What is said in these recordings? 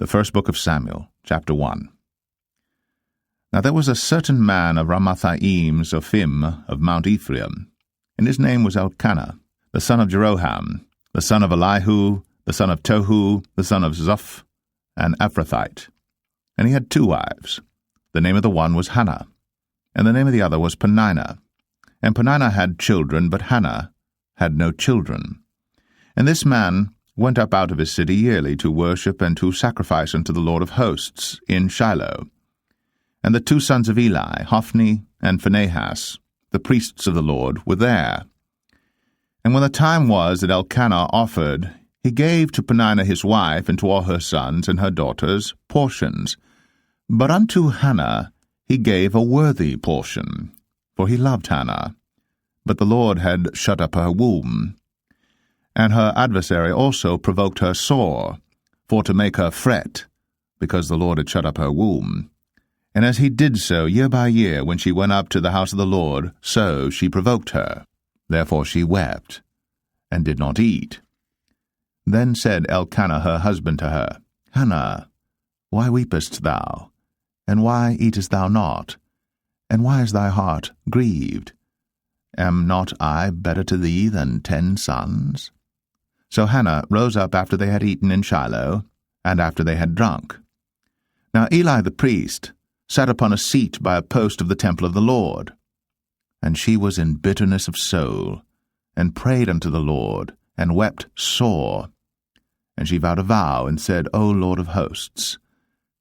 The first book of Samuel, chapter 1. Now there was a certain man of Ramathaim Zophim of Mount Ephraim, and his name was Elkanah, the son of Jeroham, the son of Elihu, the son of Tohu, the son of Zoph, an Ephrathite. And he had 2 wives. The name of the one was Hannah, and the name of the other was Peninnah. And Peninnah had children, but Hannah had no children. And this man went up out of his city yearly to worship and to sacrifice unto the Lord of hosts in Shiloh. And the 2 sons of Eli, Hophni and Phinehas, the priests of the Lord, were there. And when the time was that Elkanah offered, he gave to Peninnah his wife and to all her sons and her daughters portions. But unto Hannah he gave a worthy portion, for he loved Hannah. But the Lord had shut up her womb. And her adversary also provoked her sore, for to make her fret, because the Lord had shut up her womb. And as he did so year by year, when she went up to the house of the Lord, so she provoked her. Therefore she wept, and did not eat. Then said Elkanah her husband to her, Hannah, why weepest thou? And why eatest thou not? And why is thy heart grieved? Am not I better to thee than 10 sons? So Hannah rose up after they had eaten in Shiloh, and after they had drunk. Now Eli the priest sat upon a seat by a post of the temple of the Lord. And she was in bitterness of soul, and prayed unto the Lord, and wept sore. And she vowed a vow, and said, O Lord of hosts,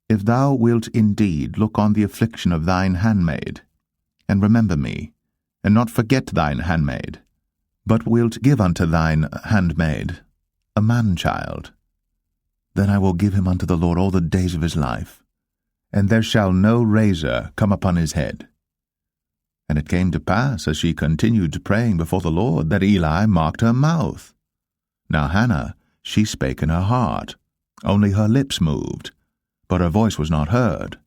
if thou wilt indeed look on the affliction of thine handmaid, and remember me, and not forget thine handmaid, but wilt give unto thine handmaid a man-child, then I will give him unto the Lord all the days of his life, and there shall no razor come upon his head. And it came to pass, as she continued praying before the Lord, that Eli marked her mouth. Now Hannah, she spake in her heart, only her lips moved, but her voice was not heard.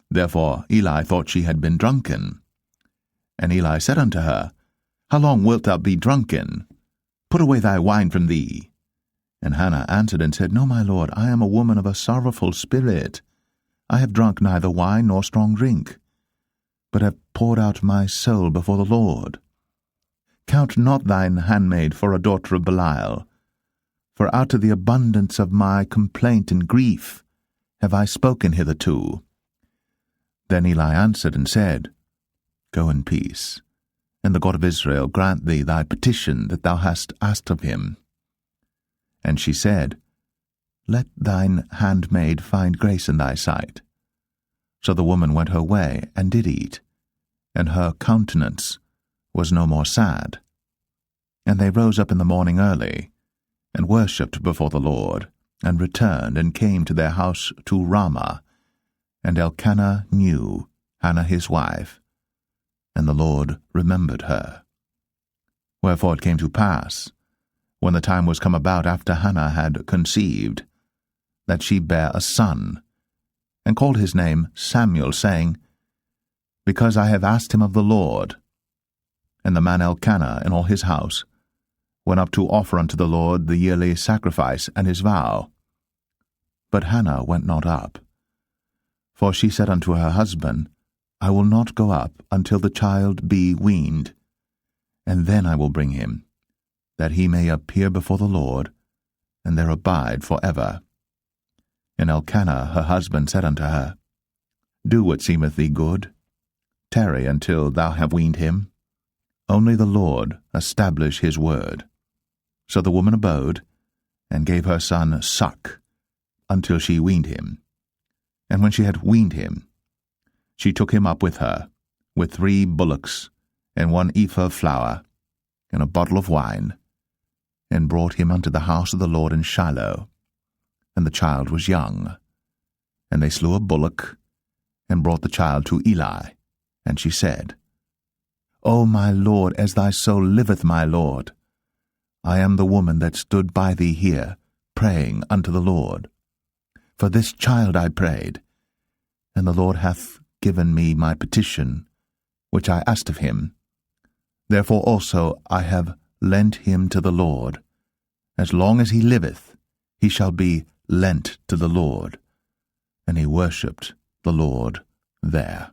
Therefore Eli thought she had been drunken. And Eli said unto her, How long wilt thou be drunken? Put away thy wine from thee. And Hannah answered and said, No, my lord, I am a woman of a sorrowful spirit. I have drunk neither wine nor strong drink, but have poured out my soul before the Lord. Count not thine handmaid for a daughter of Belial, for out of the abundance of my complaint and grief have I spoken hitherto. Then Eli answered and said, Go in peace, and the God of Israel grant thee thy petition that thou hast asked of him. And she said, Let thine handmaid find grace in thy sight. So the woman went her way, and did eat, and her countenance was no more sad. And they rose up in the morning early, and worshipped before the Lord, and returned, and came to their house to Ramah. And Elkanah knew Hannah his wife, and the Lord remembered her. Wherefore it came to pass, when the time was come about after Hannah had conceived, that she bare a son, and called his name Samuel, saying, Because I have asked him of the Lord. And the man Elkanah and all his house went up to offer unto the Lord the yearly sacrifice and his vow. But Hannah went not up. For she said unto her husband, I will not go up until the child be weaned, and then I will bring him, that he may appear before the Lord, and there abide for ever. And Elkanah her husband said unto her, Do what seemeth thee good. Tarry until thou have weaned him. Only the Lord establish his word. So the woman abode, and gave her son suck, until she weaned him. And when she had weaned him, she took him up with her, with 3 bullocks, and 1 ephah of flour, and a bottle of wine, and brought him unto the house of the Lord in Shiloh. And the child was young. And they slew a bullock, and brought the child to Eli. And she said, O my lord, as thy soul liveth, my lord, I am the woman that stood by thee here, praying unto the Lord. For this child I prayed, and the Lord hath given me my petition, which I asked of him. Therefore also I have lent him to the Lord. As long as he liveth, he shall be lent to the Lord. and he worshipped the Lord there.